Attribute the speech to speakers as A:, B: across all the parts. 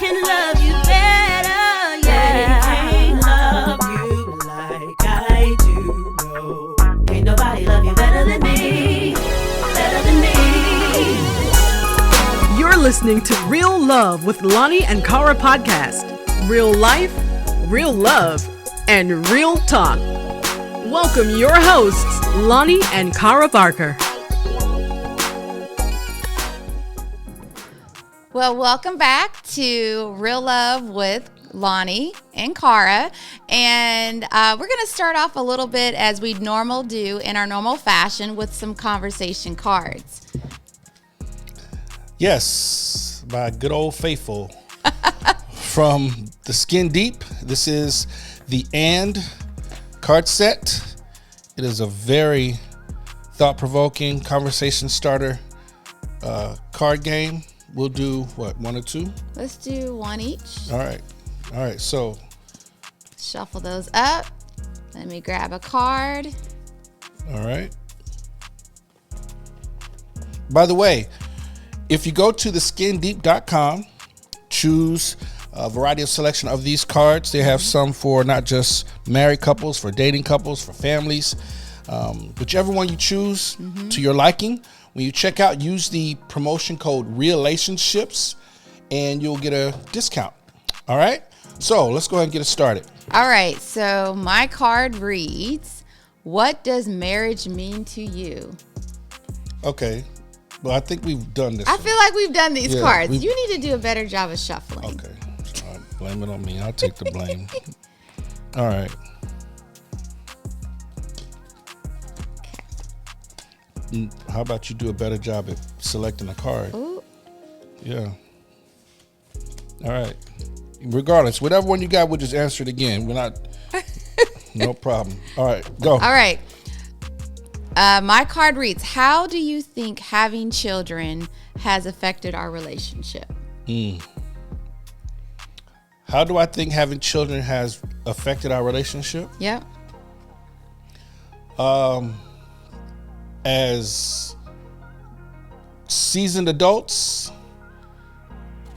A: can love you better, yeah.
B: Can't love you like I do, no. Ain't nobody love you better than me, better than me.
C: You're listening to Real Love with Lonnie and Cara podcast. Real life, real love, and real talk. Welcome your hosts, Lonnie and Cara Barker.
D: Well, welcome back to Real Love with Lonnie and Cara. And we're going to start off a little bit as we normally do in our normal fashion with some conversation cards.
E: Yes, my good old faithful. From the Skin Deep, this is the And card set. It is a very thought-provoking conversation starter card game. We'll do, what, one or two?
D: Let's do one each.
E: All right, so.
D: Shuffle those up. Let me grab a card.
E: All right. By the way, if you go to theskindeep.com, choose a variety of selection of these cards. They have some for not just married couples, for dating couples, for families. Whichever one you choose to your liking. When you check out, use the promotion code Realationships and you'll get a discount. All right. So let's go ahead and get it started.
D: All right. So my card reads, what does marriage mean to you?
E: Okay. Well, I think we've done this.
D: I feel like we've done these cards.
E: we've-
D: You need to do a better job of shuffling.
E: Okay. Blame it on me. I'll take the blame. All right. How about you do a better job at selecting a card?
D: Ooh.
E: Yeah. All right. Regardless, whatever one you got, we'll just answer it again. We're not. No problem. All right. Go.
D: All right. My card reads, how do you think having children has affected our relationship?
E: How do I think having children has affected our relationship?
D: Yep.
E: As seasoned adults,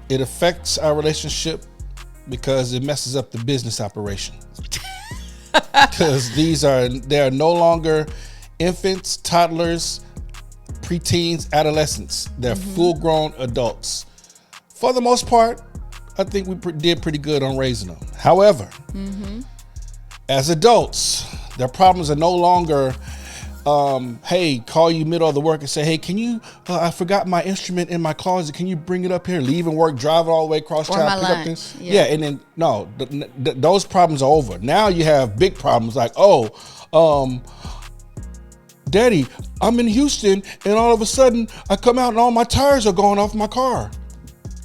E: it affects our relationship because it messes up the business operation. Because they are no longer infants, toddlers, preteens, adolescents. They're full-grown adults. For the most part, I think we did pretty good on raising them. However, as adults, their problems are no longer, hey, call you middle of the work and say, hey, can you, I forgot my instrument in my closet. Can you bring it up here? Leaving work, driving all the way across
D: Or
E: town,
D: my
E: pick
D: lunch.
E: up things.
D: Yeah.
E: And then, no, those problems are over. Now you have big problems like, Daddy, I'm in Houston and all of a sudden I come out and all my tires are going off my car.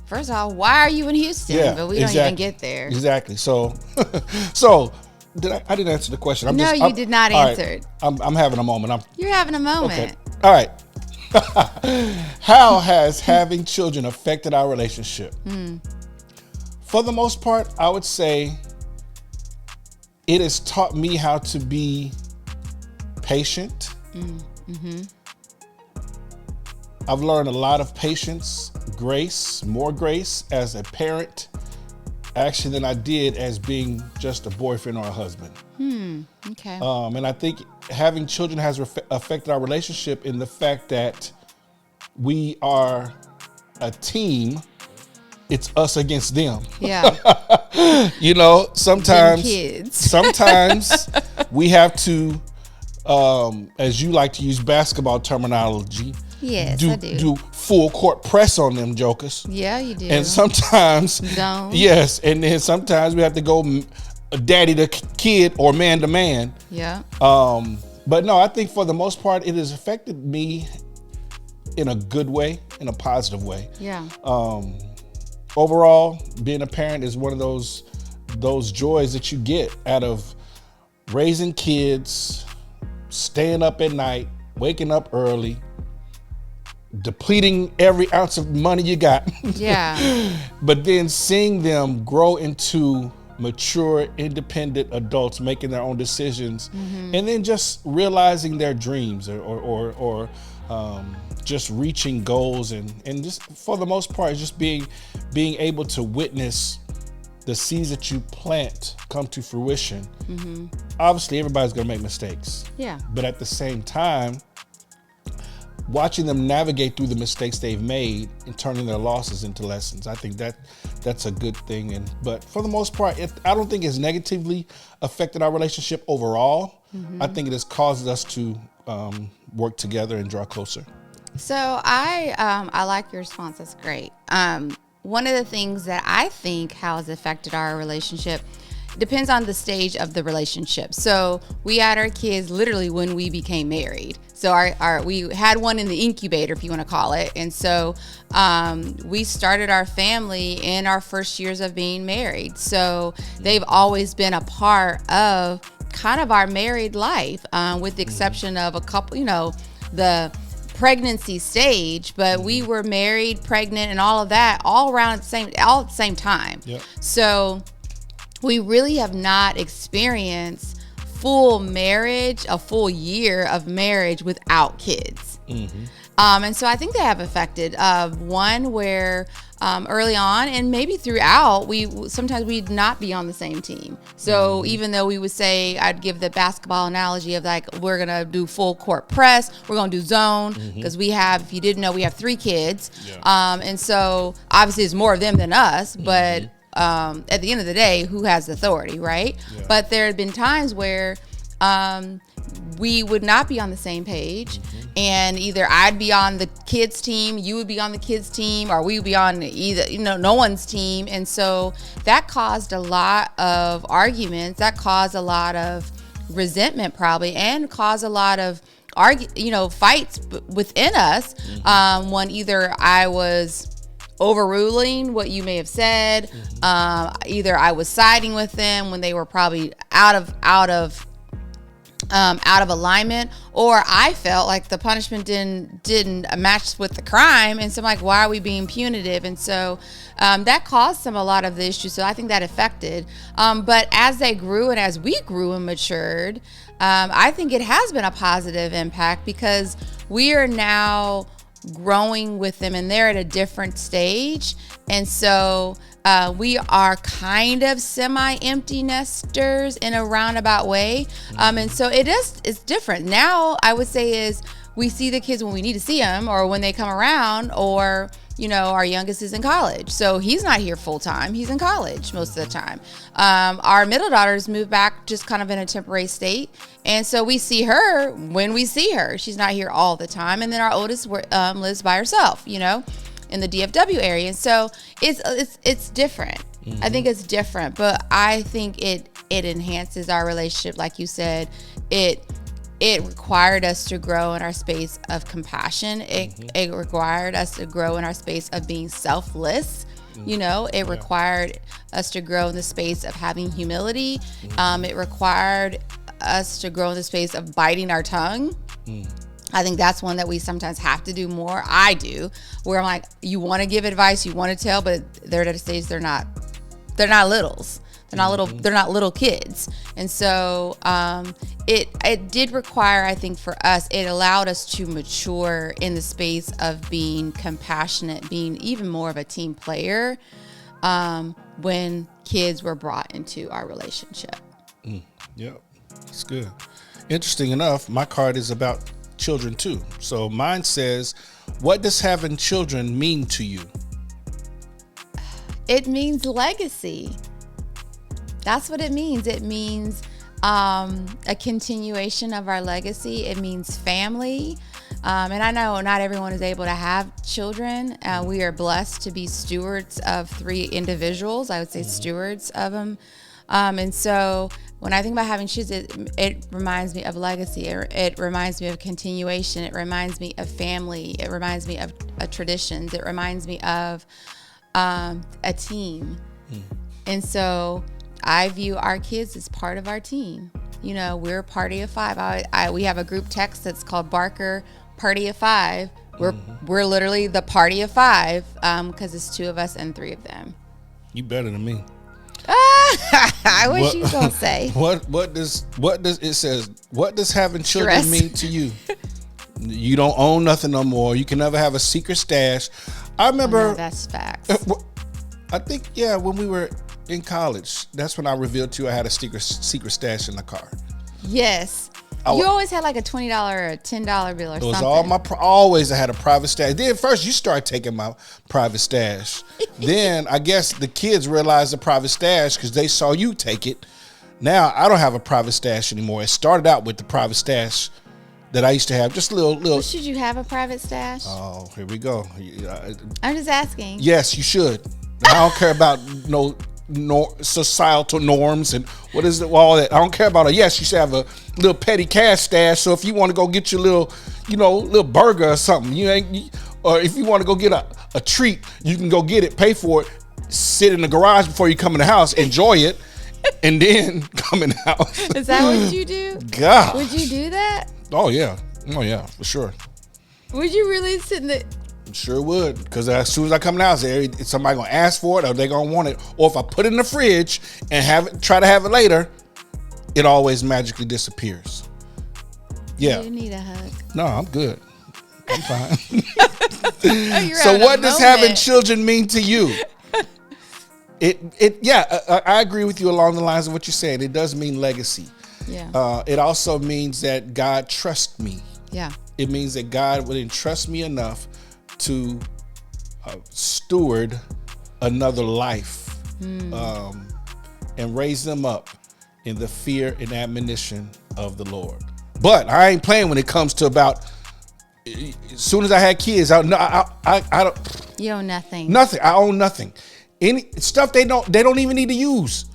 D: First of all, why are you in Houston?
E: Yeah,
D: But we don't even get there.
E: Exactly. So, I didn't answer the question.
D: You did not
E: all
D: answer
E: right,
D: it.
E: I'm having a moment.
D: You're having a moment.
E: Okay. All right. How has having children affected our relationship? For the most part, I would say it has taught me how to be patient. I've learned a lot of patience, more grace as a parent, actually, than I did as being just a boyfriend or a husband.
D: Okay.
E: And I think having children has affected our relationship in the fact that we are a team. It's us against them.
D: Yeah.
E: Sometimes,
D: kids.
E: sometimes we have to, as you like to use basketball terminology,
D: Yes, I do.
E: do full court press on them jokers.
D: Yeah, you do.
E: And sometimes,
D: Zone.
E: yes, and then sometimes we have to go daddy to kid or man to man.
D: Yeah.
E: But no, I think for the most part, it has affected me in a good way, in a positive way.
D: Yeah.
E: Overall, being a parent is one of those joys that you get out of raising kids, staying up at night, waking up early, depleting every ounce of money you got.
D: Yeah.
E: But then seeing them grow into mature, independent adults making their own decisions, and then just realizing their dreams or just reaching goals and just for the most part, just being able to witness the seeds that you plant come to fruition. Obviously, everybody's going to make mistakes.
D: Yeah.
E: But at the same time, watching them navigate through the mistakes they've made and turning their losses into lessons, I think that's a good thing. But for the most part, I don't think it's negatively affected our relationship overall. I think it has caused us to work together and draw closer.
D: So I like your response. That's great. One of the things that I think has affected our relationship depends on the stage of the relationship. So we had our kids literally when we became married. So we had one in the incubator, if you want to call it. And so we started our family in our first years of being married. So they've always been a part of kind of our married life, with the exception of a couple, the pregnancy stage, but we were married, pregnant, and all of that all at the same time.
E: Yep.
D: So we really have not experienced full marriage, a full year of marriage without kids. And so I think they have affected one where early on and maybe throughout, sometimes we'd not be on the same team. So even though we would say, I'd give the basketball analogy of like, we're going to do full court press, we're going to do zone, because if you didn't know, we have 3 kids. Yeah. And so obviously it's more of them than us, but at the end of the day, who has the authority, right? Yeah. But there had been times where we would not be on the same page, and either I'd be on the kids team, you would be on the kids team, or we would be on no one's team. And so that caused a lot of arguments, that caused a lot of resentment probably, and caused a lot of fights within us, when either I was overruling what you may have said, either I was siding with them when they were probably out of alignment, or I felt like the punishment didn't match with the crime, and so I'm like, why are we being punitive? And so that caused a lot of the issues. So I think that affected. But as they grew and as we grew and matured, I think it has been a positive impact, because we are now growing with them and they're at a different stage. And so we are kind of semi-empty nesters in a roundabout way. And so it's different. Now I would say is we see the kids when we need to see them, or when they come around, or our youngest is in college, so he's not here full time. He's in college most of the time. Our middle daughter's moved back just kind of in a temporary state. And so we see her when we see her. She's not here all the time. And then our oldest lives by herself, in the DFW area. And so it's different. I think it's different, but I think it enhances our relationship. Like you said, it required us to grow in our space of compassion. It required us to grow in our space of being selfless. It required us to grow in the space of having humility. It required us to grow in the space of biting our tongue. I think that's one that we sometimes have to do more. I do, where I'm like, you want to give advice, you want to tell, but they're at a stage they're not littles. They're not little kids. And so it did require, I think for us, it allowed us to mature in the space of being compassionate, being even more of a team player, when kids were brought into our relationship.
E: Yep, that's good. Interesting enough, my card is about children too. So mine says, what does having children mean to you?
D: It means legacy. That's what it means. It means a continuation of our legacy. It means family. And I know not everyone is able to have children. We are blessed to be stewards of 3 individuals. I would say stewards of them. And so when I think about having kids, it reminds me of legacy. It reminds me of continuation. It reminds me of family. It reminds me of traditions. It reminds me of a team. And so I view our kids as part of our team. We're a party of 5. We have a group text that's called Barker Party of 5. We're literally the party of 5, because it's 2 of us and 3 of them.
E: You better than me.
D: I wish you don't say.
E: What does it says? What does having children mean to you? You don't own nothing no more. You can never have a secret stash. I remember.
D: No, that's facts.
E: I think, yeah, when we were in college, that's when I revealed to you I had a secret stash in the car.
D: Yes. You always had like a $20 or a $10 bill or
E: It was
D: something.
E: all my, always I had a private stash. Then first you start taking my private stash. Then I guess the kids realized the private stash because they saw you take it. Now I don't have a private stash anymore. It started out with the private stash that I used to have. Just little.
D: Well, should you have a private stash?
E: Oh, here we go.
D: I'm just asking.
E: Yes, you should. I don't care about no societal norms and what is it, all that. I don't care about it. Yes, you should have a little petty cash stash. So if you want to go get your little burger or something, or if you want to go get a treat, you can go get it, pay for it, sit in the garage before you come in the house, enjoy it, and then come in the house.
D: Is that what you do?
E: God.
D: Would you do that?
E: Oh yeah, for sure.
D: Would you really sit in the...
E: Sure would, because as soon as I come in the house, somebody gonna ask for it, or they gonna want it, or if I put it in the fridge and try to have it later, it always magically disappears. Yeah.
D: You need a hug.
E: No, I'm good. I'm fine.
D: Oh,
E: So what does having children mean to you? I agree with you along the lines of what you're saying. It does mean legacy.
D: Yeah.
E: It also means that God trusts me.
D: Yeah.
E: It means that God would entrust me enough to steward another life and raise them up in the fear and admonition of the Lord. But I ain't playing when it comes to about. As soon as I had kids, I don't.
D: You own nothing.
E: Nothing. I own nothing. Any stuff they don't even need to use.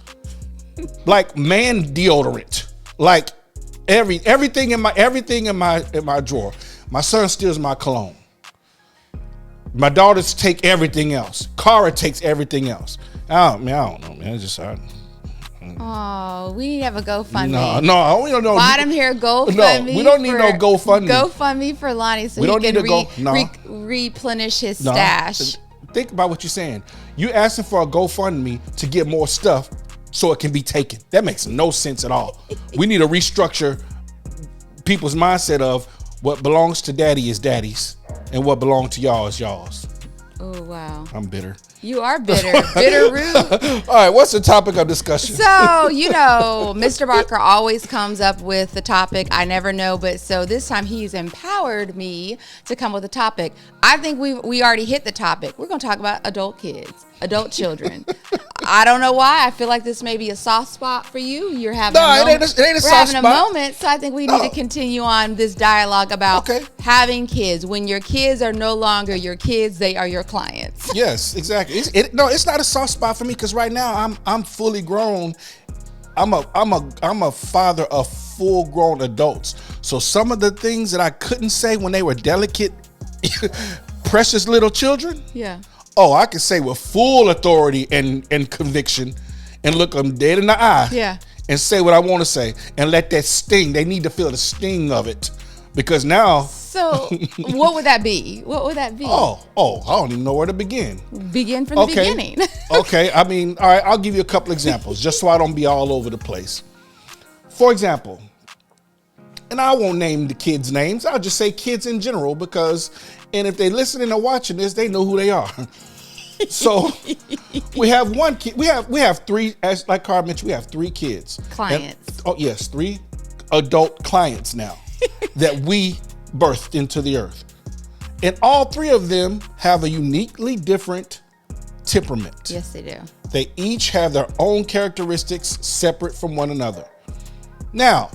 E: Like man deodorant. Like everything in my drawer. My son steals my cologne. My daughters take everything else. Cara takes everything else. I don't know, man. It's just
D: Oh, we need to have a GoFundMe.
E: No, we don't know.
D: Bottom here, GoFundMe.
E: No, we don't need no GoFundMe.
D: GoFundMe for Lonnie so
E: We don't
D: he
E: need
D: can
E: to go. No.
D: replenish his
E: No.
D: stash.
E: Think about what you're saying. You asking for a GoFundMe to get more stuff so it can be taken. That makes no sense at all. We need to restructure people's mindset of what belongs to daddy is daddy's and what belongs to y'all is y'all's.
D: Oh, wow.
E: I'm bitter.
D: You are bitter. Bitter root.
E: All right, what's the topic of discussion?
D: So, Mr. Barker always comes up with the topic. I never know, but so this time he's empowered me to come with a topic. I think we already hit the topic. We're going to talk about adult kids, adult children. I don't know why. I feel like this may be a soft spot for you. You're having a moment.
E: It ain't a soft
D: We're having
E: spot.
D: a moment, so I think we need to continue on this dialogue about having kids. When your kids are no longer your kids, they are your clients.
E: Yes, exactly. It's not a soft spot for me because right now I'm fully grown. I'm a father of full grown adults. So some of the things that I couldn't say when they were delicate, precious little children.
D: Yeah.
E: Oh, I can say with full authority and conviction and look them dead in the eye.
D: Yeah.
E: And say what I want to say and let that sting. They need to feel the sting of it because now.
D: So what would that be? What would that be?
E: Oh, I don't even know where to begin.
D: Begin from the beginning.
E: Okay. I mean, all right, I'll give you a couple examples just so I don't be all over the place. For example, and I won't name the kids' names. I'll just say kids in general and if they listening or watching this, they know who they are. So we have one kid. We have three, as like Carl mentioned, we have three kids.
D: Clients.
E: Yes, three adult clients now that we birthed into the earth. And all three of them have a uniquely different temperament.
D: Yes, they do.
E: They each have their own characteristics separate from one another. Now,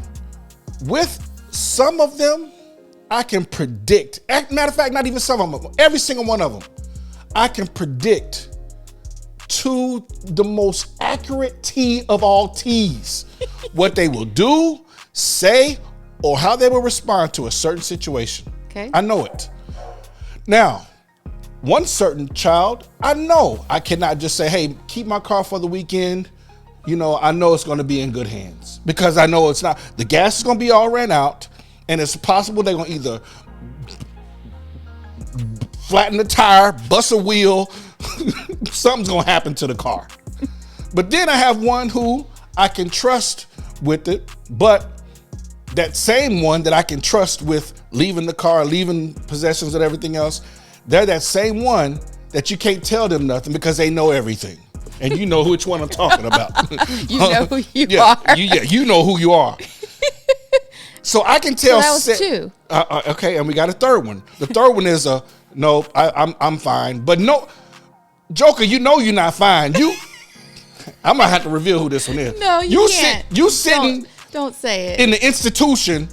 E: with some of them, I can predict. Matter of fact, not even some of them. Every single one of them, I can predict to the most accurate T of all T's what they will do, say, or how they will respond to a certain situation.
D: Okay.
E: I know it. Now, one certain child, I know I cannot just say, hey, keep my car for the weekend. I know it's going to be in good hands because I know it's not. The gas is going to be all ran out, and it's possible they're going to either flatten the tire, bust a wheel, something's going to happen to the car. But then I have one who I can trust with it, but that same one that I can trust with leaving the car, leaving possessions and everything else, they're that same one that you can't tell them nothing because they know everything. And you know which one I'm talking about.
D: You know who you
E: yeah,
D: are.
E: you know who you are. So I can tell.
D: So that was two.
E: Okay, and we got a third one. The third one is no, I'm fine. But no, Joker, you know you're not fine. I'm gonna have to reveal who this one is.
D: No, you can't.
E: You sitting
D: Don't say it.
E: in the institution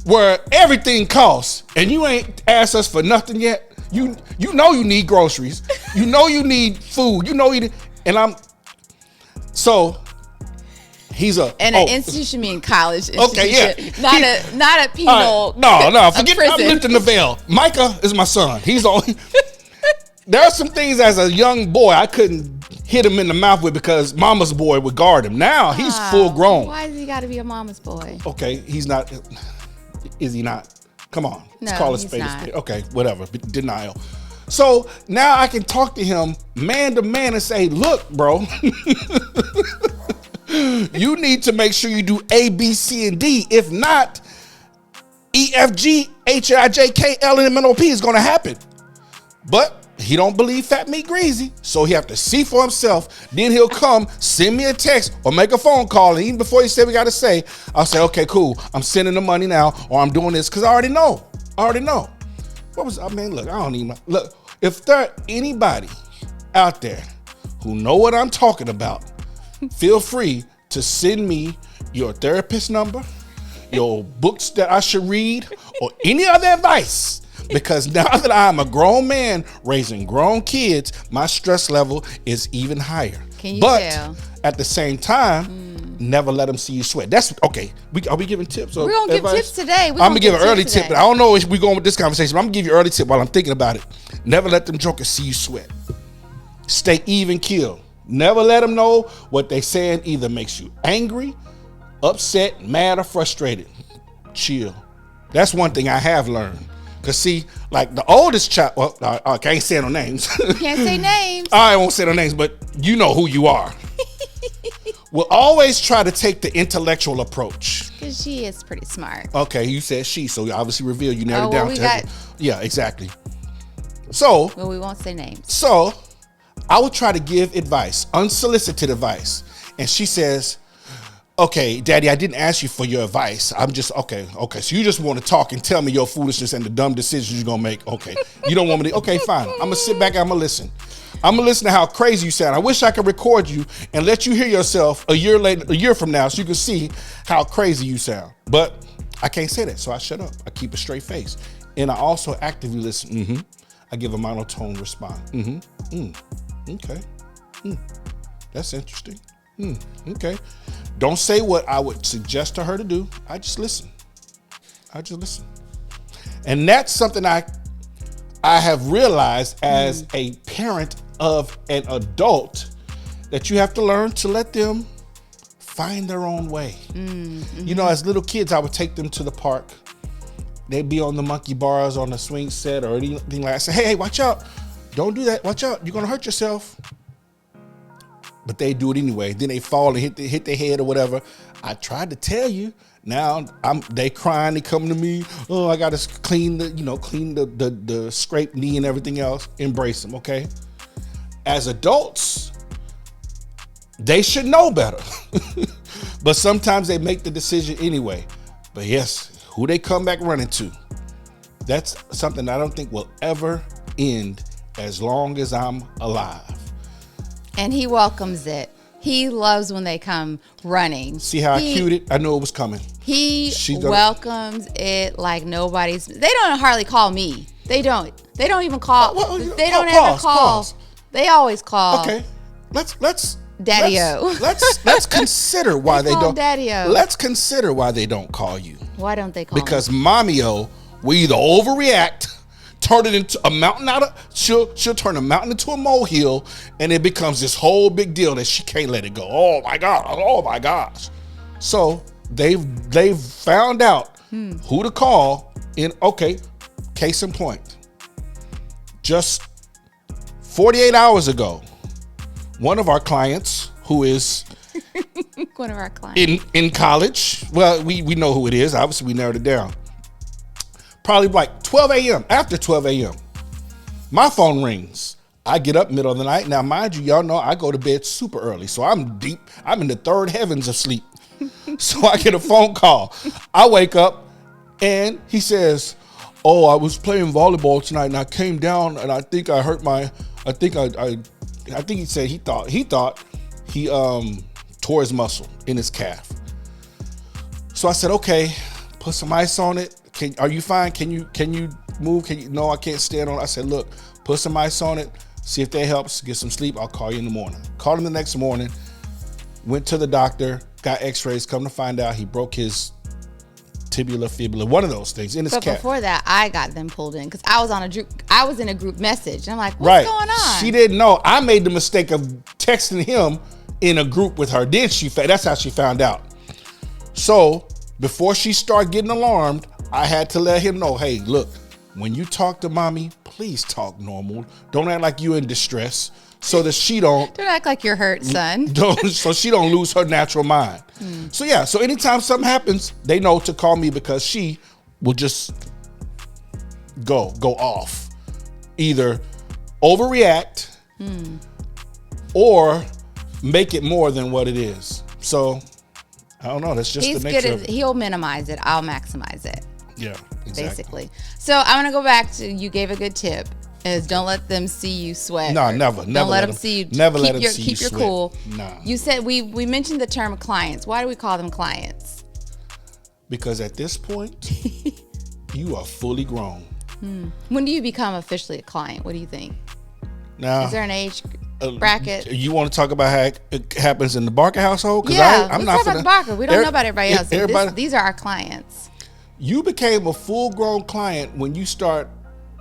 E: where everything costs, and you ain't asked us for nothing yet. You know you need groceries. You know you need food. You know and I'm so. He's an
D: institution mean college institution.
E: Okay, yeah.
D: Not a penal.
E: No, forget. I'm
D: prison.
E: lifting the veil. Micah is my son. He's only. There are some things as a young boy I couldn't hit him in the mouth with because mama's boy would guard him. Now he's full grown.
D: Why does he got to be a mama's boy?
E: Okay, he's not. Is he not? Come on, let's
D: No,
E: call a
D: he's
E: spade a
D: not.
E: spade. Okay, whatever. Denial. So now I can talk to him man to man and say, "Look, bro." You need to make sure you do A, B, C, and D. If not, E, F, G, H, I, J, K, L, M, N, O, P is going to happen. But he don't believe fat meat greasy, so he have to see for himself. Then he'll come, send me a text or make a phone call. And even before he said we got to say, I'll say, okay, cool. I'm sending the money now, or I'm doing this because I already know. Look, I don't even, look, if there anybody out there who know what I'm talking about, feel free to send me your therapist number, your books that I should read, or any other advice. Because now that I'm a grown man raising grown kids, my stress level is even higher.
D: Can you
E: but
D: tell?
E: At the same time, never let them see you sweat. That's okay. Are we giving tips?
D: We're gonna give tips today.
E: I'm gonna give an early tip, but I don't know if we're going with this conversation. But I'm gonna give you an early tip while I'm thinking about it. Never let them jokers see you sweat. Stay even keel. Never let them know what they saying either makes you angry, upset, mad, or frustrated. Chill. That's one thing I have learned. Cause see, like the oldest child, well, I can't say no names.
D: You can't say names.
E: I won't say no names, but you know who you are. We'll always try to take the intellectual approach.
D: Because she is pretty smart.
E: Okay, you said she, so you obviously reveal you narrowed
D: well,
E: down to her. Yeah, exactly. So,
D: well, we won't say names.
E: So, I would try to give advice, unsolicited advice. And she says, okay, Daddy, I didn't ask you for your advice. I'm just, okay. So you just want to talk and tell me your foolishness and the dumb decisions you're going to make. Okay. You don't want me to, okay, fine. I'm going to sit back and I'm going to listen. I'm going to listen to how crazy you sound. I wish I could record you and let you hear yourself a year from now so you can see how crazy you sound. But I can't say that, so I shut up. I keep a straight face. And I also actively listen. I give a monotone response. Okay. That's interesting. Okay. Don't say what I would suggest to her to do. I just listen. And that's something I have realized as a parent of an adult, that you have to learn to let them find their own way. You know, as little kids, I would take them to the park. They'd be on the monkey bars, on the swing set, or anything like that. I say, hey, watch out. Don't do that. Watch out. You're going to hurt yourself. But they do it anyway. Then they fall and hit their head or whatever. I tried to tell you. Now they crying. They come to me. Oh, I got to clean the scraped knee and everything else. Embrace them, okay? As adults, they should know better. But sometimes they make the decision anyway. But yes, who they come back running to, that's something I don't think will ever end as long as I'm alive.
D: And he welcomes it. He loves when they come running.
E: See how I cued it? I knew it was coming.
D: He welcomes it like nobody's. They don't hardly call me. They don't even call. They don't ever call. Pause. They always call.
E: Okay, let's
D: Daddy-o.
E: Let's consider why they don't.
D: Daddy-o.
E: Let's consider why they don't call you.
D: Why don't they call?
E: Because Mommy-o will either overreact, turn it into a mountain she'll turn a mountain into a molehill, and it becomes this whole big deal that she can't let it go. Oh my gosh. So they've found out who to call. Case in point, just 48 hours ago, one of our clients who is
D: one of our clients
E: in college, Well, we know who it is. Obviously, we narrowed it down. Probably like 12 a.m. After 12 a.m., my phone rings. I get up middle of the night. Now, mind you, y'all know I go to bed super early. So I'm deep. I'm in the third heavens of sleep. So I get a phone call. I wake up and he says, oh, I was playing volleyball tonight and I came down and I think I hurt my, I think he said he thought he tore his muscle in his calf. So I said, okay, put some ice on it. Are you fine? Can you move? No, I can't stand on it. I said, look, put some ice on it. See if that helps. Get some sleep. I'll call you in the morning. Called him the next morning. Went to the doctor. Got x-rays. Come to find out he broke his tibula, fibula, one of those things in his calf.
D: But before that, I got them pulled in because I was in a group message. I'm like, what's going on?
E: She didn't know. I made the mistake of texting him in a group with her. Then that's how she found out. So before she started getting alarmed, I had to let him know, hey, look, when you talk to mommy, please talk normal. Don't act like you're in distress so that she don't
D: act like you're hurt, son.
E: So she don't lose her natural mind. So yeah, so anytime something happens, they know to call me because she will just go off. Either overreact or make it more than what it is. So I don't know. That's just the nature of it.
D: He'll minimize it. I'll maximize it.
E: Yeah, exactly.
D: Basically. So I'm going to go back to, you gave a good tip, is don't let them see you sweat.
E: No, never.
D: Don't let them see you.
E: Never let them see you
D: Keep your
E: sweat.
D: cool.
E: Nah.
D: You said, we mentioned the term clients. Why do we call them clients?
E: Because at this point, you are fully grown.
D: When do you become officially a client? What do you think?
E: Now,
D: is there an age bracket?
E: You want to talk about how it happens in the Barker household?
D: Yeah,
E: I'm
D: let's
E: not
D: talk about the Barker. We don't know about everybody else.
E: Everybody,
D: These are our clients.
E: You became a full-grown client when you start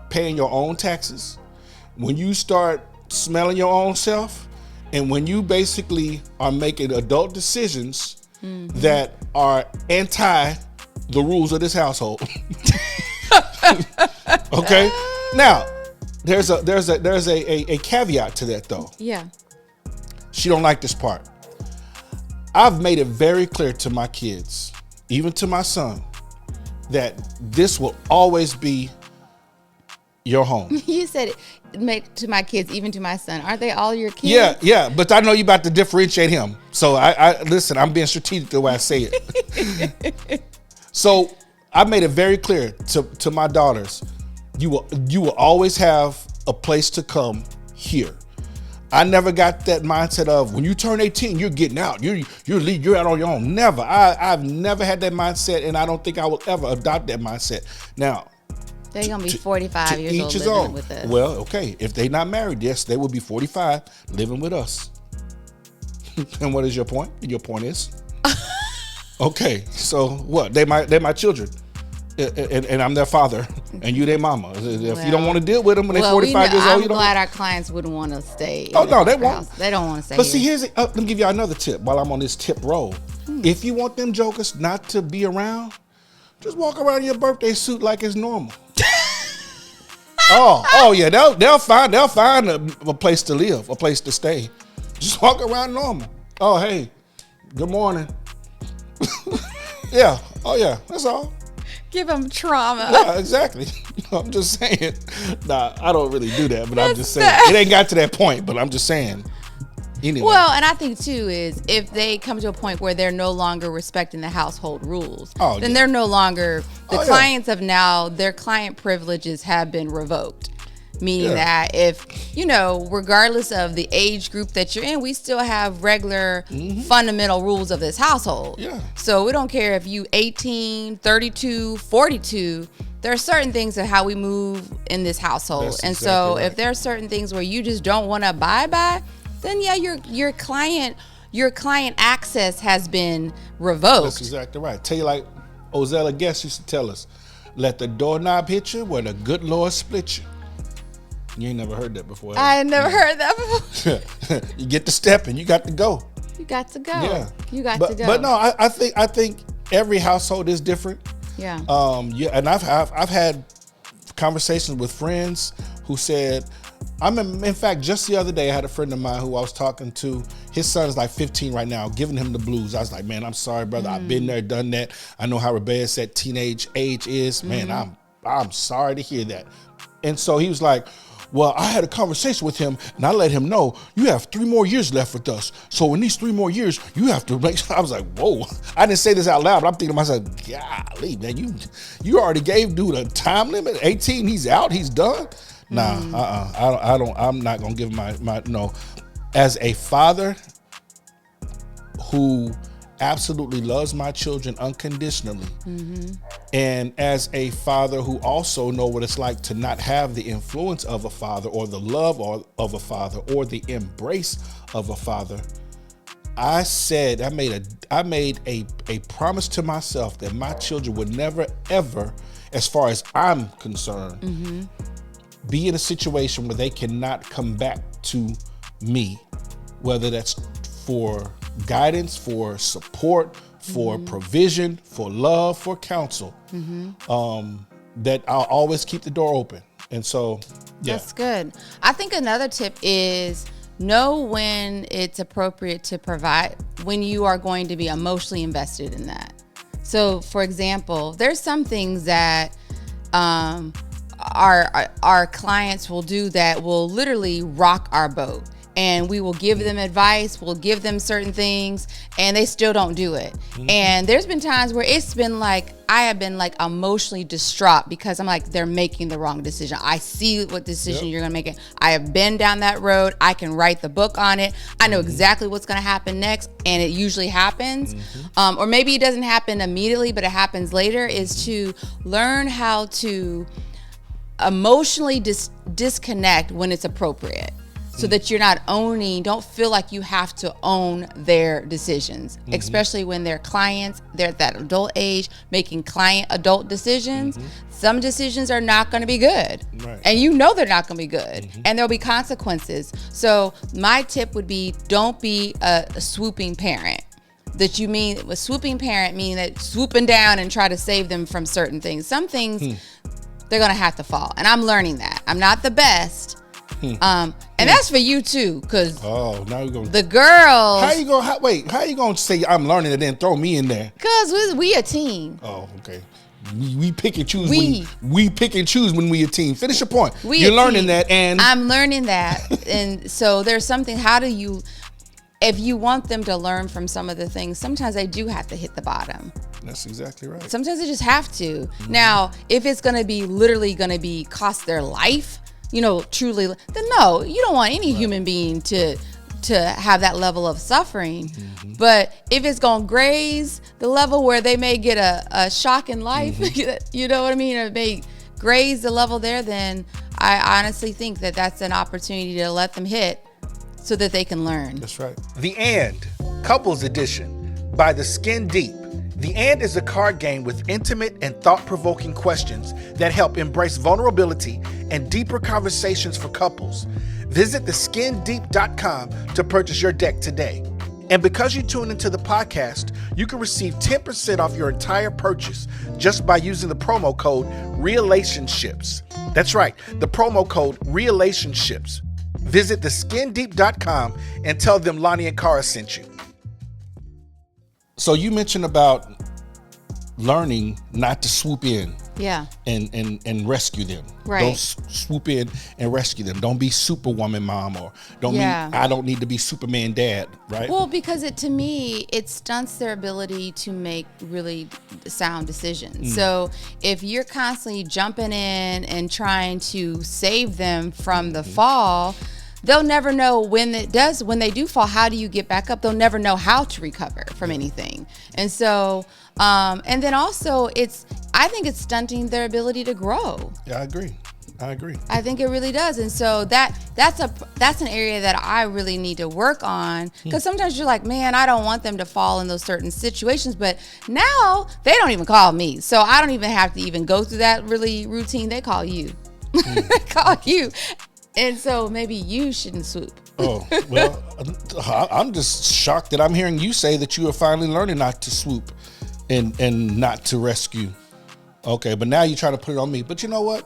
E: paying your own taxes, when you start smelling your own self, and when you basically are making adult decisions that are anti the rules of this household. Okay? Now, there's a caveat to that though.
D: Yeah.
E: She don't like this part. I've made it very clear to my kids, even to my son, that this will always be your home.
D: You said it to my kids, even to my son. Aren't they all your kids?
E: Yeah. But I know you're about to differentiate him. So I listen, I'm being strategic the way I say it. So I made it very clear to my daughters, you will always have a place to come here. I never got that mindset of when you turn 18, you're getting out. You're out on your own. Never. I've never had that mindset, and I don't think I will ever adopt that mindset. Now,
D: they're gonna be 45 years old living with us.
E: Well, okay. If they're not married, yes, they will be 45 living with us. And what is your point? Your point is, okay. So what? They my children. And I'm their father, and you their mama. If you don't want to deal with them when they're 45 years old,
D: I'm glad our clients wouldn't want to stay.
E: Oh no, they won't.
D: They don't want to stay.
E: But see, let me give you another tip while I'm on this tip roll. If you want them jokers not to be around, just walk around in your birthday suit like it's normal. oh yeah, they'll find a place to live, a place to stay. Just walk around normal. Oh hey, good morning. Yeah. Oh yeah, that's all.
D: Give them trauma.
E: Yeah, exactly. I'm just saying. Nah, I don't really do that, but I'm just saying. It ain't got to that point, but I'm just saying. Anyway.
D: Well, and I think too is if they come to a point where they're no longer respecting the household rules, then they're no longer the clients of now. Their client privileges have been revoked, meaning that if regardless of the age group that you're in, we still have regular fundamental rules of this household.
E: Yeah.
D: So we don't care if you 18, 32, 42. There are certain things of how we move in this household,
E: That's
D: and
E: exactly
D: so
E: right.
D: if there are certain things where you just don't want to abide by, then your client access has been revoked.
E: That's exactly right. Tell you like Ozella Guest used to tell us, let the doorknob hit you where the good Lord split you. You ain't never heard that before.
D: I had never heard that before.
E: You get the step and you got to go.
D: You got to go.
E: Yeah.
D: You got to go.
E: But no, I think every household is different.
D: Yeah.
E: And I've had conversations with friends who said, In fact, just the other day, I had a friend of mine who I was talking to. His son is like 15 right now, giving him the blues. I was like, man, I'm sorry, brother. I've been there, done that. I know how rebellious that teenage age is. Man, I'm sorry to hear that. And so he was like, well, I had a conversation with him and I let him know you have 3 more years left with us. So in these 3 more years, you have to make sure. I was like, whoa. I didn't say this out loud, but I'm thinking to myself, golly, man, you already gave dude a time limit. 18, he's out, he's done. Nah, I'm not gonna give my no. As a father who absolutely loves my children unconditionally, and as a father who also know what it's like to not have the influence of a father or the love of a father or the embrace of a father, I made a promise to myself that my children would never ever, as far as I'm concerned, be in a situation where they cannot come back to me, whether that's for guidance, for support, for provision, for love, for counsel, that I'll always keep the door open. And so, yeah.
D: That's good. I think another tip is know when it's appropriate to provide, when you are going to be emotionally invested in that. So, for example, there's some things that our clients will do that will literally rock our boat, and we will give them advice, we'll give them certain things, and they still don't do it. And there's been times where it's been like I have been like emotionally distraught because I'm like, they're making the wrong decision. I see what decision you're gonna make. It. I have been down that road. I can write the book on it. I know exactly what's gonna happen next, and it usually happens. Or maybe it doesn't happen immediately, but it happens later, is to learn how to emotionally disconnect when it's appropriate, so that you're not don't feel like you have to own their decisions, especially when they're clients, they're at that adult age, making adult decisions. Some decisions are not going to be good, and you know they're not going to be good, and there'll be consequences. So my tip would be, don't be a swooping parent. That you mean a swooping parent mean that swooping down and try to save them from certain things. Some things they're going to have to fall, and I'm learning that. I'm not the best. And that's for you too, because
E: now you're going
D: the girls.
E: How you gonna say I'm learning and then throw me in there?
D: Because we a team.
E: Oh, okay. We pick and choose. We pick and choose when we a team. Finish your point. You're learning that, and
D: I'm learning that, and so there's something. How do you? If you want them to learn from some of the things, sometimes they do have to hit the bottom.
E: That's exactly right.
D: Sometimes they just have to. Now, if it's going to be literally going to be cost their life, truly, then no, you don't want any human being to have that level of suffering. But if it's going to graze the level where they may get a shock in life, you know what I mean? Or it may graze the level there, then I honestly think that that's an opportunity to let them hit so that they can learn.
E: That's right.
F: The And, Couples Edition by The Skin Deep. The And is a card game with intimate and thought-provoking questions that help embrace vulnerability and deeper conversations for couples. Visit theskindeep.com to purchase your deck today. And because you tune into the podcast, you can receive 10% off your entire purchase just by using the promo code Realationships. That's right, the promo code Realationships. Visit theskindeep.com and tell them Lonnie and Cara sent you.
E: So you mentioned about learning not to swoop in and rescue them.
D: Right.
E: Don't swoop in and rescue them. Don't be Superwoman mom, or I don't need to be Superman dad, right?
D: Well, because to me, it stunts their ability to make really sound decisions. So if you're constantly jumping in and trying to save them from the fall, they'll never know when they do fall, how do you get back up? They'll never know how to recover from anything. And so, and then also I think it's stunting their ability to grow.
E: Yeah, I agree.
D: I think it really does. And so that's an area that I really need to work on, because sometimes you're like, man, I don't want them to fall in those certain situations, but now they don't even call me. So I don't even have to even go through that really routine. They call you. They call you. And so maybe you shouldn't swoop.
E: Oh, well, I'm just shocked that I'm hearing you say that you are finally learning not to swoop and not to rescue. Okay, but now you're trying to put it on me. But you know what?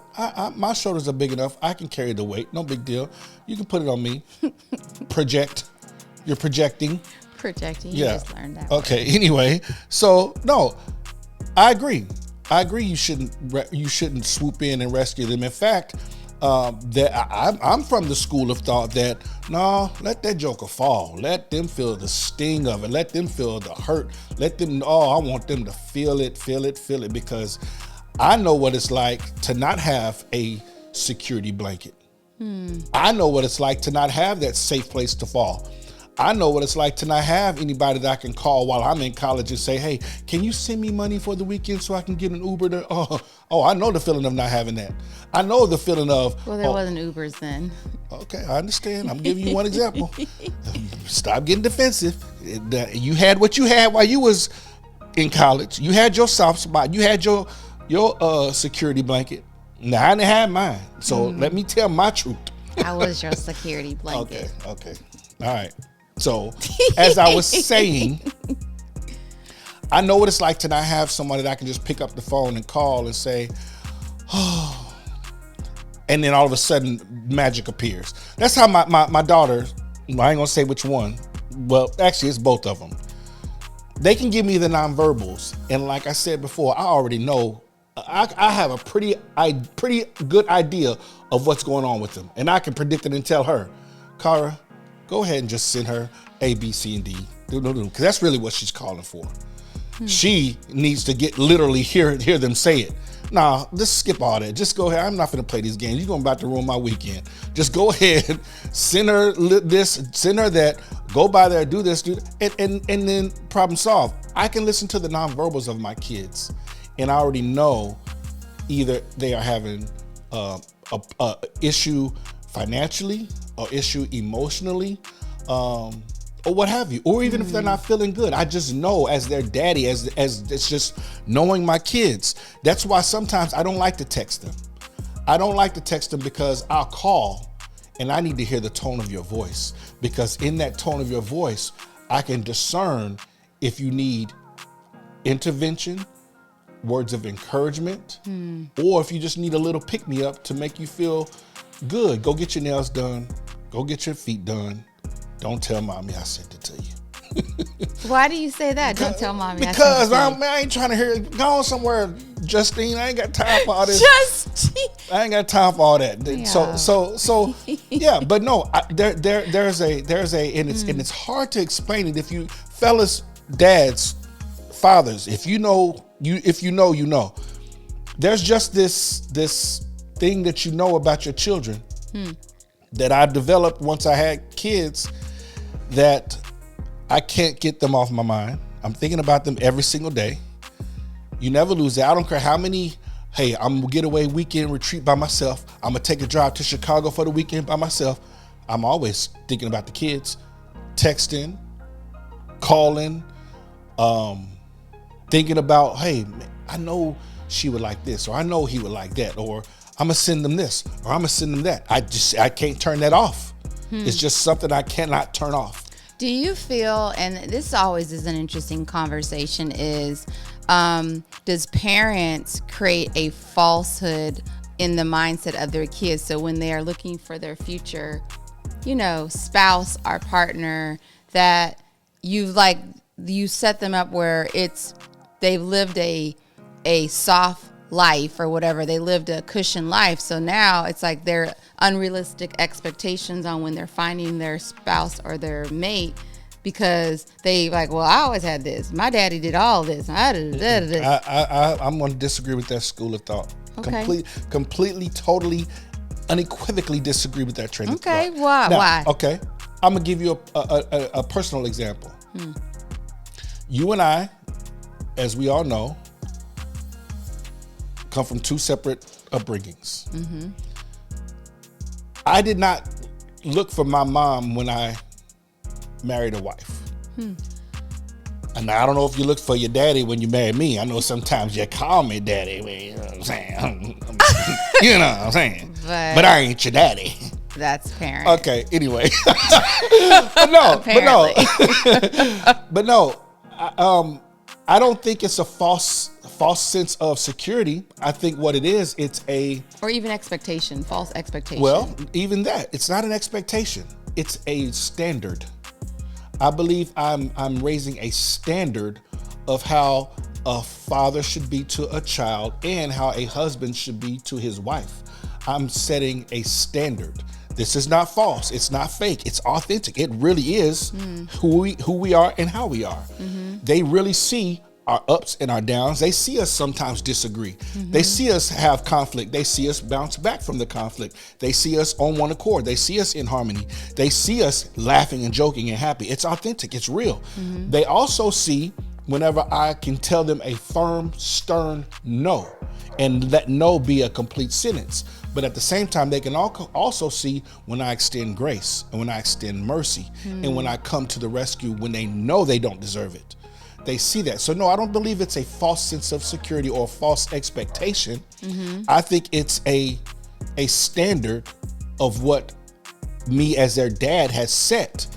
E: My shoulders are big enough. I can carry the weight. No big deal. You can put it on me. Project. You're projecting.
D: Projecting. You just learned that.
E: Okay. Anyway, so no, I agree. You shouldn't swoop in and rescue them. In fact, I'm from the school of thought that no, let that joker fall. Let them feel the sting of it. Let them feel the hurt. Let them. Oh, I want them to feel it, because I know what it's like to not have a security blanket. I know what it's like to not have that safe place to fall. I know what it's like to not have anybody that I can call while I'm in college and say, hey, can you send me money for the weekend so I can get an Uber to, I know the feeling of not having that. I know the feeling of.
D: Well, there wasn't Ubers then.
E: Okay, I understand. I'm giving you one example. Stop getting defensive. You had what you had while you was in college. You had your soft spot. You had your security blanket. Now, I didn't have mine. So let me tell my truth.
D: I was your security blanket.
E: Okay. All right. So, as I was saying, I know what it's like to not have somebody that I can just pick up the phone and call and say, oh, and then all of a sudden magic appears. That's how my daughter, I ain't gonna say which one, well, actually it's both of them. They can give me the nonverbals, and like I said before, I already know. I have a pretty good idea of what's going on with them, and I can predict it and tell her, Cara, go ahead and just send her A, B, C, and D. Because that's really what she's calling for. She needs to literally hear them say it. Nah, just skip all that. Just go ahead. I'm not going to play these games. You're going about to ruin my weekend. Just go ahead, send her this, send her that, go by there, do this, and then problem solved. I can listen to the nonverbals of my kids, and I already know either they are having a issue financially, or issue emotionally, or what have you, or even if they're not feeling good. I just know as their daddy, as it's just knowing my kids. That's why sometimes I don't like to text them. I don't like to text them because I'll call and I need to hear the tone of your voice, because in that tone of your voice, I can discern if you need intervention, words of encouragement, or if you just need a little pick me up to make you feel good. Go get your nails done. Go get your feet done. Don't tell mommy I sent it to you.
D: Why do you say that? Don't tell mommy.
E: Because I ain't trying to hear it. Go on somewhere, Justine. I ain't got time for all this.
D: Justine.
E: I ain't got time for all that.
D: Yeah.
E: So yeah. But no, there's a and it's hard to explain it. If you fellas, dads, fathers, if you know, you know. There's just this thing that you know about your children that I developed once I had kids, that I can't get them off my mind. I'm thinking about them every single day. You never lose that. I don't care how many, hey, I'm gonna get away weekend retreat by myself. I'm gonna take a drive to Chicago for the weekend by myself. I'm always thinking about the kids, texting, calling, thinking about, hey, I know she would like this, or I know he would like that, or I'm gonna send them this, or I'm gonna send them that. I can't turn that off. It's just something I cannot turn off.
D: Do you feel, and this always is an interesting conversation, is does parents create a falsehood in the mindset of their kids? So when they are looking for their future, spouse or partner, that you set them up where they've lived a soft life or whatever, they lived a cushion life, so now it's like their unrealistic expectations on when they're finding their spouse or their mate, because they like, well, I always had this, my daddy did all this, I'm
E: going to disagree with that school of thought.
D: Okay.
E: Completely, totally, unequivocally disagree with that train of thought.
D: Okay, why?
E: Okay, I'm gonna give you a personal example. You and I, as we all know, come from two separate upbringings. I did not look for my mom when I married a wife. And I don't know if you looked for your daddy when you married me. I know sometimes you call me daddy, you know what I'm saying? You know what I'm saying? But I ain't your daddy.
D: That's parent.
E: Okay, anyway. But no, I don't think it's a false sense of security. I think what it is, it's
D: or even expectation, false expectation.
E: well, even that. It's not an expectation. It's a standard. I believe I'm raising a standard of how a father should be to a child and how a husband should be to his wife. I'm setting a standard. This is not false. It's not fake. It's authentic. It really is who we are and how we are. They really see our ups and our downs. They see us sometimes disagree. They see us have conflict. They see us bounce back from the conflict. They see us on one accord. They see us in harmony. They see us laughing and joking and happy. It's authentic. It's real. They also see whenever I can tell them a firm, stern no, and let no be a complete sentence. But at the same time, they can also see when I extend grace and when I extend mercy and when I come to the rescue when they know they don't deserve it. They see that. So no, I don't believe it's a false sense of security or a false expectation. I think it's a standard of what me as their dad has set.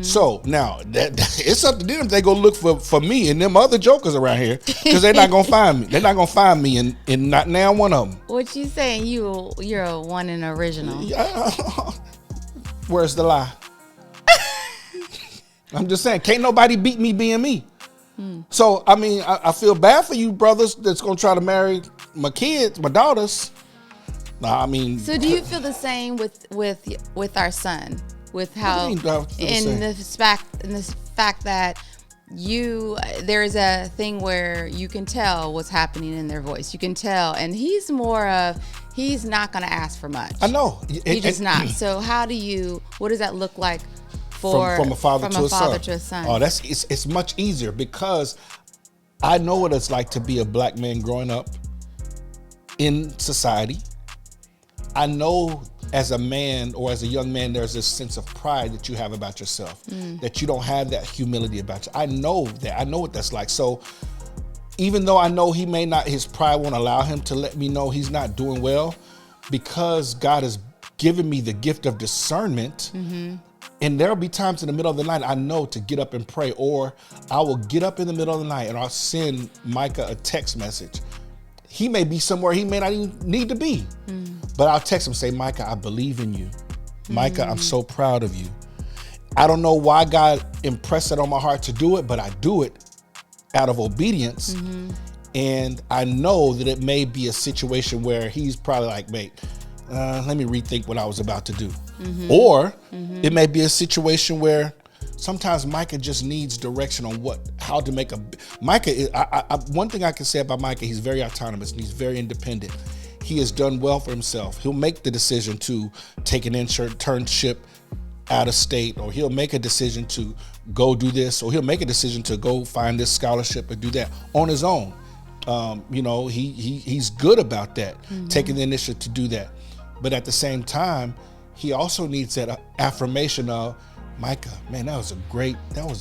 E: So now that it's up to them if they go look for me and them other jokers around here, because they're not gonna find me. They're not gonna find me in not now one of them.
D: What you saying? You're a one and original.
E: Where's the lie? I'm just saying, can't nobody beat me being me. So I mean, I feel bad for you brothers that's gonna try to marry my kids, my daughters. Nah, I mean. So
D: do you feel the same with our son? With how in this fact that there is a thing where you can tell what's happening in their voice. You can tell, and he's not going to ask for much.
E: I know.
D: He's just not. So what does that look like from
E: a father to a son? Oh, it's much easier because I know what it's like to be a black man growing up in society. I know as a man or as a young man, there's this sense of pride that you have about yourself, that you don't have that humility about you. I know that. I know what that's like. So even though I know his pride won't allow him to let me know he's not doing well, because God has given me the gift of discernment, and there'll be times in the middle of the night I know to get up and pray, or I will get up in the middle of the night and I'll send Micah a text message. He may be somewhere he may not even need to be. But I'll text him, say, Micah, I believe in you. Micah, I'm so proud of you. I don't know why God impressed it on my heart to do it, but I do it out of obedience. And I know that it may be a situation where he's probably like, mate, let me rethink what I was about to do. Or it may be a situation where sometimes Micah just needs direction on how to make one thing I can say about Micah, he's very autonomous and he's very independent. He has done well for himself. He'll make the decision to take an internship out of state, or he'll make a decision to go do this, or he'll make a decision to go find this scholarship or do that on his own. He's good about that, taking the initiative to do that. But at the same time, he also needs that affirmation of, Micah, man, that was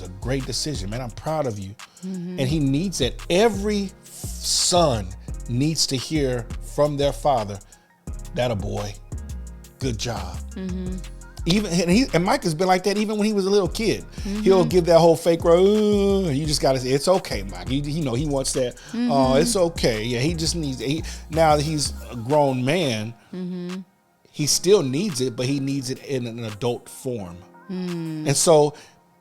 E: a great decision, man. I'm proud of you. And he needs it. Every son needs to hear from their father, that a boy, good job. And Micah's been like that even when he was a little kid. He'll give that whole fake, you just got to say, it's okay, Mike. He wants that. Oh, it's okay. Yeah, he just needs it. Now that he's a grown man, he still needs it, but he needs it in an adult form. And so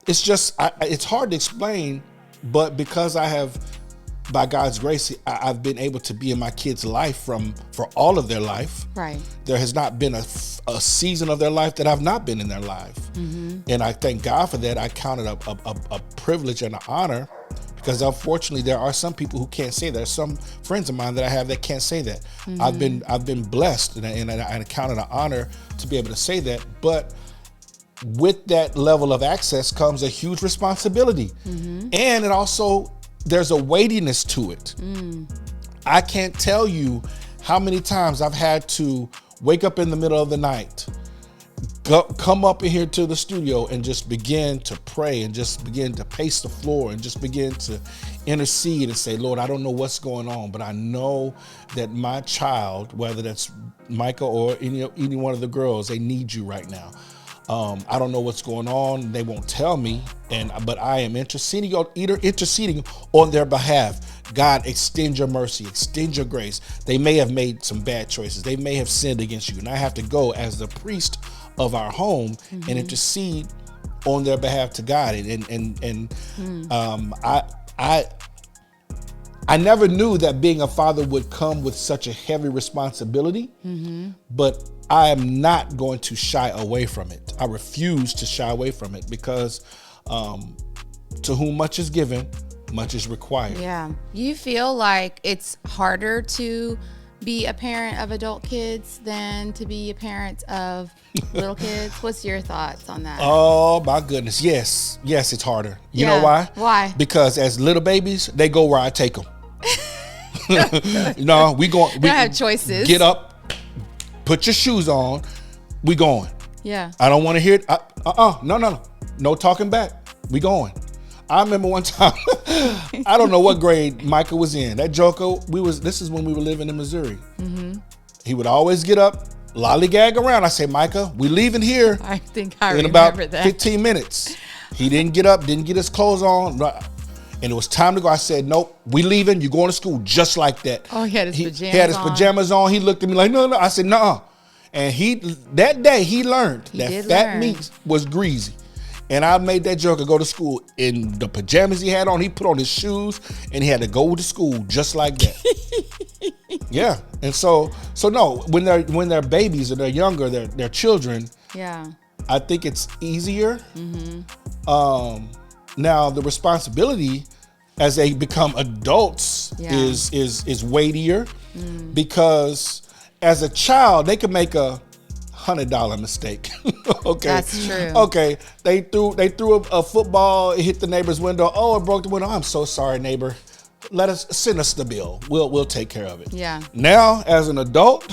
E: it's hard to explain, but because I have, by God's grace, I've been able to be in my kids' life for all of their life. Right. There has not been a season of their life that I've not been in their life. And I thank God for that. I count it a privilege and an honor, because unfortunately there are some people who can't say that. There's some friends of mine that I have that can't say that. I've been blessed, and I count it an honor to be able to say that. But with that level of access comes a huge responsibility. And it also, there's a weightiness to it. I can't tell you how many times I've had to wake up in the middle of the night, come up in here to the studio and just begin to pray and just begin to pace the floor and just begin to intercede and say, Lord, I don't know what's going on, but I know that my child, whether that's Micah or any one of the girls, they need you right now. I don't know what's going on. They won't tell me, but I am interceding on their behalf. God, extend your mercy, extend your grace. They may have made some bad choices. They may have sinned against you. And I have to go as the priest of our home and intercede on their behalf to God. I never knew that being a father would come with such a heavy responsibility, but I am not going to shy away from it. I refuse to shy away from it because to whom much is given, much is required.
D: Yeah. You feel like it's harder to be a parent of adult kids than to be a parent of little kids? What's your thoughts on that?
E: Oh my goodness. Yes, it's harder. You know why?
D: Why?
E: Because as little babies, they go where I take them. No, we
D: have choices.
E: Get up, put your shoes on, we going.
D: Yeah.
E: I don't want to hear it. No talking back. We going. I remember one time, I don't know what grade Micah was in. That joker, this is when we were living in Missouri. He would always get up, lollygag around. I say, Micah, we leaving here.
D: I think I
E: in
D: remember
E: about
D: that.
E: 15 minutes. He didn't get up, didn't get his clothes on. And it was time to go. I said, nope, we leaving. You going to school just like that.
D: Oh, he had his pajamas on.
E: He had his pajamas on. He looked at me like, no. I said, nuh-uh. And that day he learned that fat meat was greasy. And I made that joker go to school in the pajamas he had on. He put on his shoes and he had to go to school just like that. Yeah. And so no, when they're babies or they're younger, they're children.
D: Yeah.
E: I think it's easier. Now the responsibility as they become adults is weightier because as a child they could make a $100 mistake. Okay,
D: that's true.
E: Okay, they threw a football, it hit the neighbor's window. Oh, it broke the window. I'm so sorry, neighbor. Send us the bill. We'll take care of it.
D: Yeah.
E: Now, as an adult,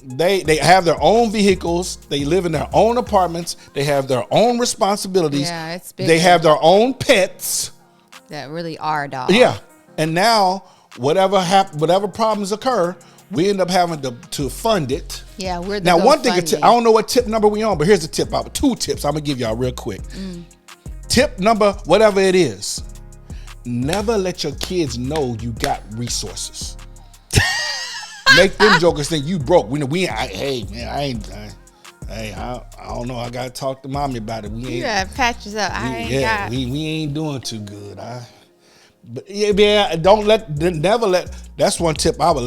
E: they have their own vehicles. They live in their own apartments. They have their own responsibilities.
D: Yeah, it's big.
E: They have their own pets
D: that really are dogs.
E: Yeah, and now whatever problems occur, we end up having to fund it.
D: Yeah, we're the
E: now one thing.
D: I
E: don't know what tip number we on, but here's the tip. Two tips I'm gonna give y'all real quick. Tip number, whatever it is, never let your kids know you got resources. Make them jokers think you broke. Hey man, I don't know. I gotta talk to mommy about it.
D: You gotta patch us up.
E: We ain't doing too good. But never let. That's one tip I would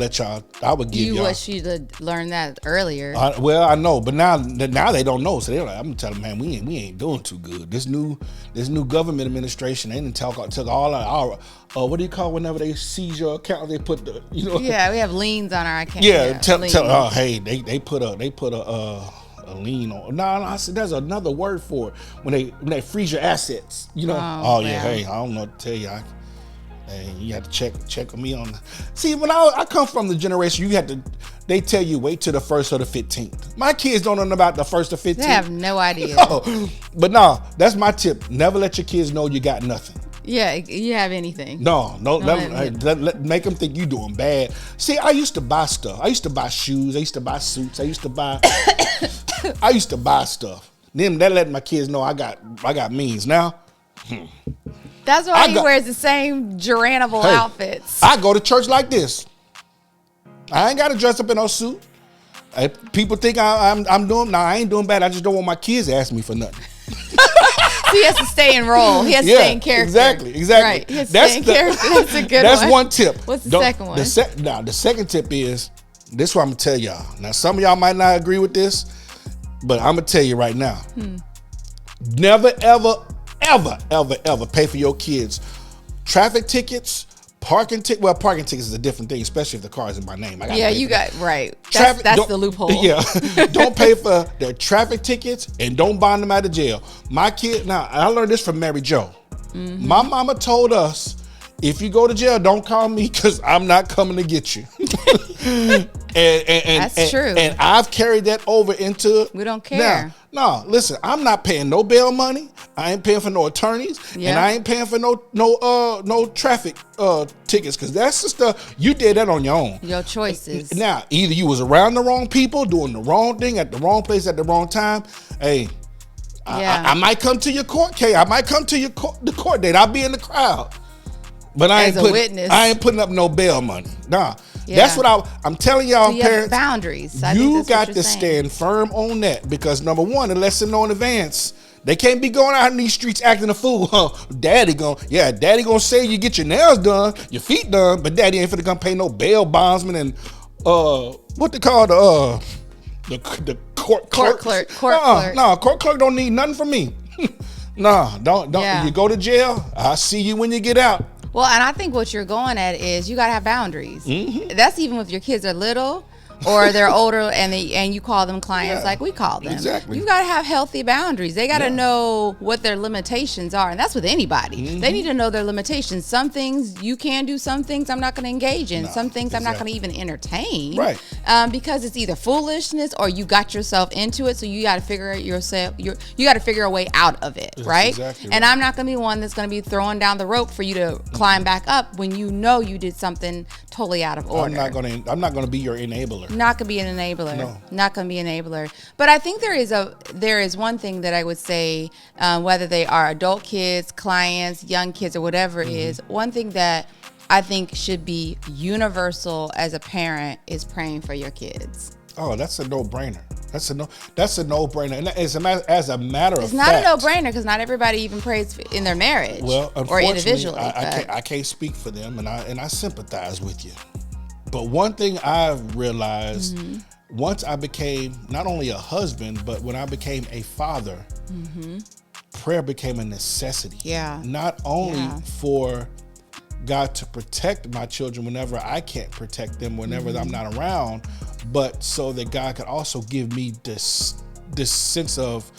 E: give y'all.
D: You wish you'd have learned that earlier.
E: I know, but now they don't know. So they're like, I'm gonna tell them, man, we ain't doing too good. This new government administration, they didn't took all our what do you call whenever they seize your account? They put
D: Yeah, we have liens on our account.
E: Yeah, tell hey, they put a lien on. No, I said there's another word for it when they freeze your assets. Hey, I don't know what to tell you. Hey, you have to check with me on. See, when I come from the generation, they tell you wait till the 1st or the 15th. My kids don't know about the 1st or 15th.
D: They have no idea.
E: No. But no, that's my tip. Never let your kids know you got nothing.
D: Yeah, you have anything.
E: No, make them think you doing bad. See, I used to buy stuff. I used to buy shoes. I used to buy suits. I used to buy stuff. Then that let my kids know I got means. Now,
D: that's why he wears the same Geranable outfits.
E: I go to church like this. I ain't got to dress up in no suit. People think I'm doing. No, I ain't doing bad. I just don't want my kids to ask me for nothing.
D: He has to stay in role. He has to stay in character.
E: Exactly.
D: Right. He has to stay in character. That's a good one.
E: That's one tip.
D: What's the second one?
E: The second tip is this. Is what I'm gonna tell y'all. Now, some of y'all might not agree with this, but I'm gonna tell you right now. Never, ever pay for your kids traffic tickets, parking tickets. Well, parking tickets is a different thing, especially if the car is in my name.
D: Right. That's the loophole.
E: Yeah, don't pay for their traffic tickets and don't bond them out of jail. My kid, now I learned this from Mary Jo. My mama told us, if you go to jail, don't call me because I'm not coming to get you.
D: That's true.
E: And I've carried that over into.
D: We don't care.
E: No, listen, I'm not paying no bail money. I ain't paying for no attorneys, and I ain't paying for no traffic tickets because that's the stuff you did that on your own.
D: Your choices.
E: Now, either you was around the wrong people, doing the wrong thing at the wrong place at the wrong time. Hey, I might come to your court case. I might come to the court date. I'll be in the crowd. But I
D: as
E: ain't
D: a witness.
E: I ain't putting up no bail money. Nah.
D: Yeah.
E: That's what I'm telling y'all,
D: So you have
E: parents.
D: boundaries. I think
E: You
D: that's what
E: got
D: you're
E: to
D: saying.
E: stand firm on that, because number one, it lets them know in advance. They can't be going out in these streets acting a fool. Daddy gonna say you get your nails done, your feet done, but daddy ain't finna come pay no bail bondsman and what they call the court clerk.
D: Court clerk.
E: No, court clerk don't need nothing from me. Nah, don't.
D: Yeah.
E: You go to jail, I'll see you when you get out.
D: Well, and I think what you're going at is you got to have boundaries.
E: Mm-hmm.
D: That's even if your kids are little or they're older and you call them clients
E: Yeah,
D: like we call them.
E: exactly.
D: You got to have healthy boundaries. They got to know what their limitations are. And that's with anybody.
E: Mm-hmm.
D: They need to know their limitations. Some things you can do, some things I'm not going to engage in. Some things I'm not going to even entertain.
E: Right.
D: Because it's either foolishness or you got yourself into it. So you got to figure it yourself. You got to figure a way out of it.
E: That's
D: right.
E: exactly
D: And
E: right.
D: I'm not going to be one that's going to be throwing down the rope for you to climb back up when you know you did something totally out of order.
E: I'm not gonna be your enabler.
D: Not gonna be an enabler.
E: No.
D: Not gonna be an enabler. But I think there is one thing that I would say, whether they are adult kids, clients, young kids, or whatever it is, one thing that I think should be universal as a parent is praying for your kids.
E: Oh, that's a no-brainer. That's a no-brainer. And as a matter of
D: It's not
E: fact,
D: a no-brainer because not everybody even prays in their marriage
E: well,
D: or
E: unfortunately,
D: individually.
E: I can't speak for them, and I sympathize with you. But one thing I've realized once I became not only a husband, but when I became a father, prayer became a necessity.
D: Yeah.
E: Not only
D: Yeah.
E: for God to protect my children whenever I can't protect them, whenever I'm not around, but so that God could also give me this sense of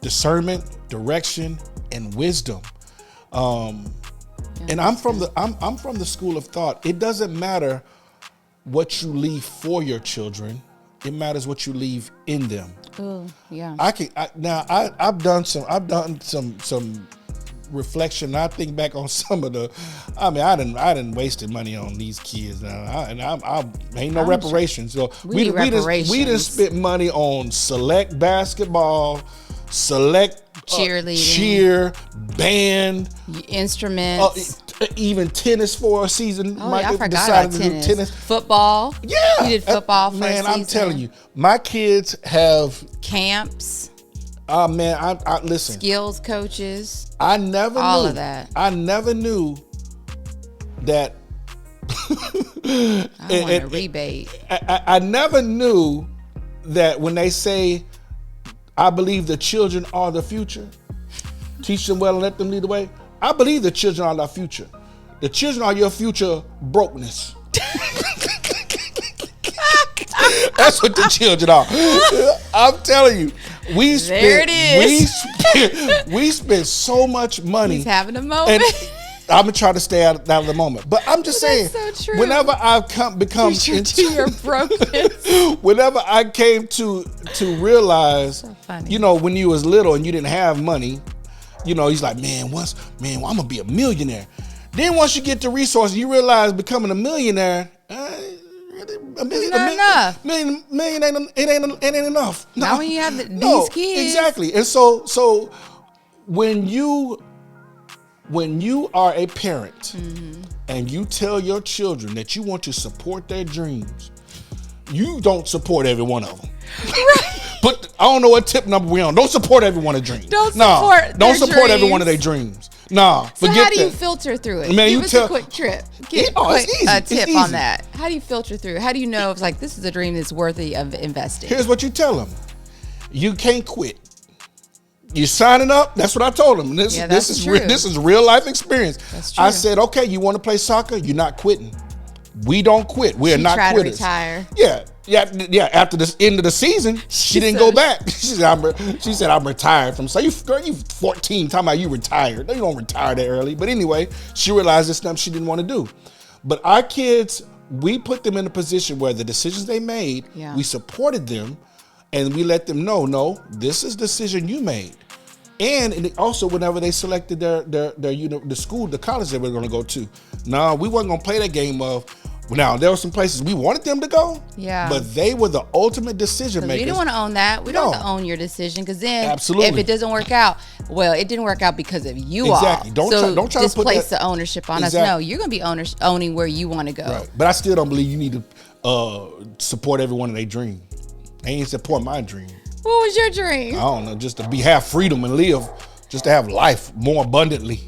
E: discernment, direction, and wisdom. And I'm from the school of thought. It doesn't matter what you leave for your children. It matters what you leave in them.
D: Ooh, yeah.
E: I've done some reflection. I think back on some of I didn't wasted money on these kids now, I ain't no reparations. So
D: We need reparations.
E: we done spent money on select basketball, select
D: Cheerleading.
E: cheer, band,
D: Instruments.
E: even tennis for a season.
D: Oh, yeah, I forgot
E: decided
D: about
E: to do
D: tennis. Football.
E: Yeah,
D: You did football for a
E: man. I'm
D: season.
E: telling you, my kids have.
D: Camps,
E: Man, I listen.
D: skills coaches.
E: I never
D: all
E: knew
D: of that.
E: I never knew that.
D: I want a rebate.
E: I never knew that when they say, "I believe the children are the future," teach them well and let them lead the way. I believe the children are our future. The children are your future brokenness. That's what the children are. I'm telling you, we spent so much money.
D: He's having a moment.
E: And I'm gonna try to stay out of the moment, but I'm just saying.
D: That's so true.
E: Whenever I've become
D: to your brokenness.
E: whenever I came to realize,
D: So funny.
E: you know, when you was little and you didn't have money, you know, he's like, man, I'm gonna be a millionaire. Then once you get the resources, you realize becoming a millionaire,
D: enough.
E: Million ain't enough.
D: Not when you have these kids.
E: Exactly. And so when you are a parent and you tell your children that you want to support their dreams, you don't support every one of them. Right. But I don't know what tip number we're on. Don't support every one of their dreams.
D: Don't
E: Don't support
D: dreams.
E: every one of their dreams. Nah,
D: So
E: forget
D: how do you
E: that.
D: filter through it?
E: Man,
D: Give
E: you
D: us
E: tell-
D: a quick trip. Get
E: Oh, it's easy.
D: a
E: It's
D: tip
E: easy.
D: on that. How do you filter through it? How do you know if it's like this is a dream that's worthy of investing?
E: Here's what you tell them. You can't quit. You signing up? That's what I told them. This is
D: true.
E: this is real life experience.
D: That's true.
E: I said, okay, you want to play soccer? You're not quitting. We don't quit. We're
D: She
E: not
D: tried
E: quitters.
D: to retire.
E: Yeah. After the end of the season, she didn't go back. She said, I'm retired from. So you 14 talking about you retired. No, you don't retire that early. But anyway, she realized it's something she didn't want to do. But our kids, we put them in a position where the decisions they made, we supported them, and we let them know, no, this is the decision you made. And also, whenever they selected their the school, the college they were going to go to, no, we wasn't going to play that game of, Now, there were some places we wanted them to go,
D: Yeah.
E: but they were the ultimate decision makers.
D: We don't want to own that. We don't
E: No.
D: have to own your decision, because then
E: Absolutely.
D: if it doesn't work out, well, it didn't work out because of you
E: Exactly.
D: all.
E: Don't try to put
D: displace
E: that-
D: the ownership on
E: Exactly.
D: us. No, you're going to be owning where you want to go.
E: Right. But I still don't believe you need to support everyone in their dream. They ain't support my dream.
D: What was your dream?
E: I don't know, just to have freedom and live, just to have life more abundantly.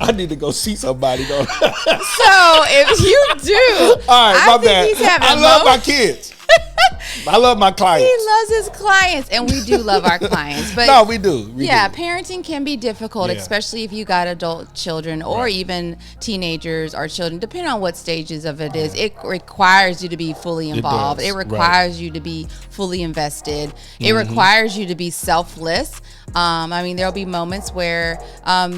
E: I need to go see somebody though.
D: So if you do,
E: All right,
D: I
E: my
D: think
E: bad.
D: he's having
E: I
D: a
E: love my
D: moment.
E: kids. I love my clients.
D: He loves his clients, and we do love our clients. But
E: No, we do. We
D: yeah,
E: do.
D: parenting can be difficult,
E: Yeah.
D: especially if you got adult children or
E: Right.
D: even teenagers or children, depending on what stages of it is. It requires you to be fully involved.
E: does,
D: It
E: right.
D: requires you to be fully invested. It
E: Mm-hmm.
D: requires you to be selfless. I mean, there'll be moments where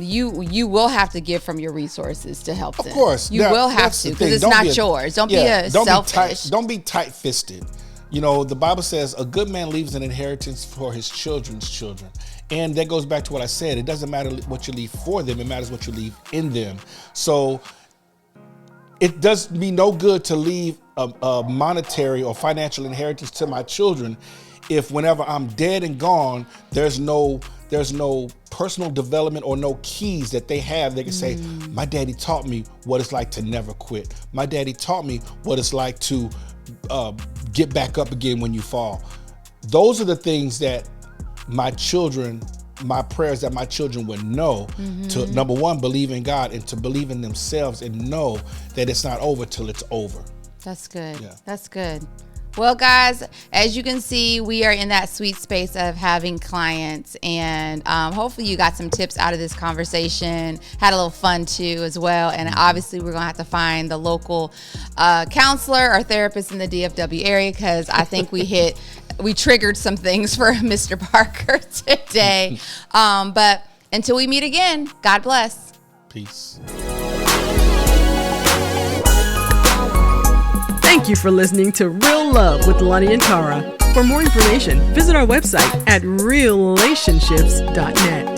D: you will have to give from your resources to help them.
E: Of course.
D: You
E: Now,
D: will have
E: that's
D: to,
E: the
D: because
E: thing.
D: it's
E: Don't
D: not
E: be
D: yours. Don't
E: yeah,
D: be
E: don't
D: selfish.
E: Don't be tight-fisted. You know, the Bible says a good man leaves an inheritance for his children's children. And that goes back to what I said. It doesn't matter what you leave for them. It matters what you leave in them. So it does me no good to leave a monetary or financial inheritance to my children if whenever I'm dead and gone, there's no personal development or no keys that they have. They can say, my daddy taught me what it's like to never quit. My daddy taught me what it's like to get back up again when you fall. Those are the things that my prayers that my children would know to, number one, believe in God, and to believe in themselves and know that it's not over till it's over.
D: That's good.
E: Yeah.
D: That's good. Well, guys, as you can see, we are in that sweet space of having clients, and hopefully you got some tips out of this conversation, had a little fun too as well. And obviously we're going to have to find the local counselor or therapist in the DFW area, because I think we triggered some things for Mr. Parker today. But until we meet again, God bless.
E: Peace.
C: Thank you for listening to Real Love with Lonnie and Cara. For more information, visit our website at realationships.net.